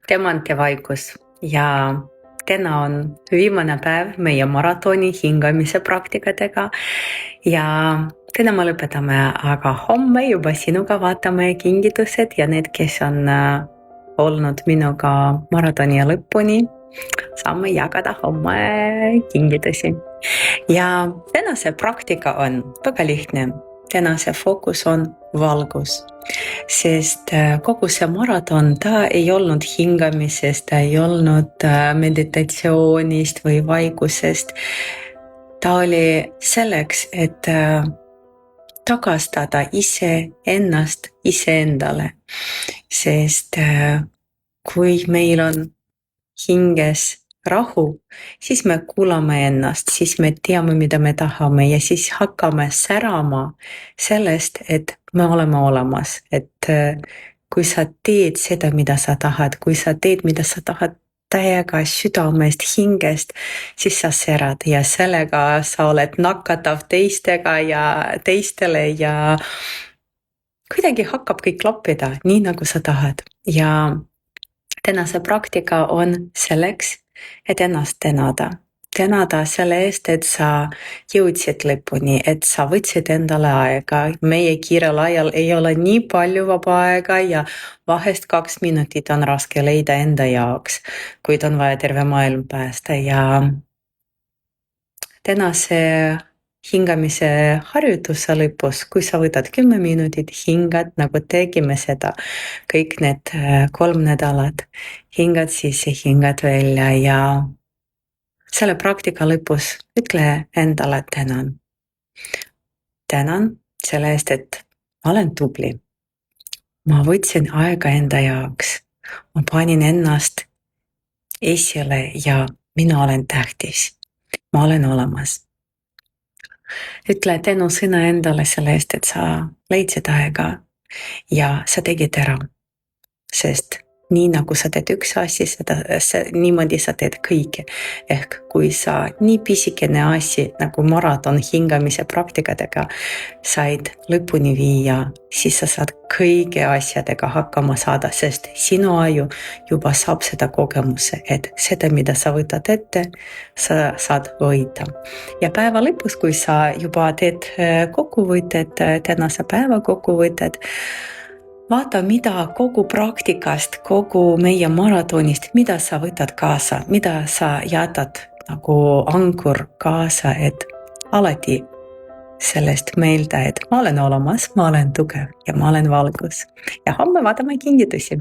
Demante vaikus ja täna on viimane päev meie maratoni hingamise praktikatega ja täna me lõpetame, aga homme juba sinuga vaatame kingitused ja need, kes on olnud minuga maratoni lõpuni, saame jagada homme kingitusi. Ja tänase praktika on väga lihtne. Tänase fookus on valgus, sest kogu see maraton, ta ei olnud hingamisest, ta ei olnud meditatsioonist või vaikusest. Ta oli selleks, et tagastada iseennast iseendale, sest kui meil on hinges rahu, siis me kuulame ennast, siis me teame, mida me tahame ja siis hakkame särama sellest, et me oleme olemas. Et kui sa teed seda, mida sa tahad, kui sa teed, mida sa tahad täiega südamest, hingest, siis sa särad ja sellega sa oled nakatav teistele ja kuidagi hakkab kõik klappida nii, nagu sa tahad. Ja tänase praktika on selleks, et ennast tänada. Tänada selle eest, et sa jõudsid lõpuni, et sa võtsid endale aega. Meie kiirel ajal ei ole nii palju vaba aega ja vahest 2 minutit on raske leida enda jaoks, kuid on vaja terve maailm päästa. Ja tänase hingamise harjutuse lõpus, kui sa võtad 10 minutit, hingad, nagu tegime seda kõik need 3 nädalat, hingad sisse, hingad välja ja selle praktika lõpus ütle endale tänan. Tänan selle eest, et ma olen tubli. Ma võtsin aega enda jaoks. Ma panin ennast esile ja mina olen tähtis. Ma olen olemas. Ütle tänusõna endale selle eest, et sa leidsid aega ja sa tegid ära, sest nii nagu sa teed üks asi, niimoodi sa teed kõike. Ehk kui sa nii pisikene asi nagu maraton hingamise praktikadega said lõpuni viia, siis sa saad kõigi asjadega hakkama saada, sest sinu aju juba saab seda kogemuse, et seda, mida sa võtad ette, sa saad võita. Ja päeva lõpus, kui sa juba teed kokkuvõtted, tänase päeva kokkuvõtted, vaata, mida kogu praktikast, kogu meie maratonist, mida sa võtad kaasa, mida sa jätad nagu ankur kaasa, et alati sellest meelde, et ma olen olemas, ma olen tugev ja ma olen valgus. Ja homme vaatame kingitusi.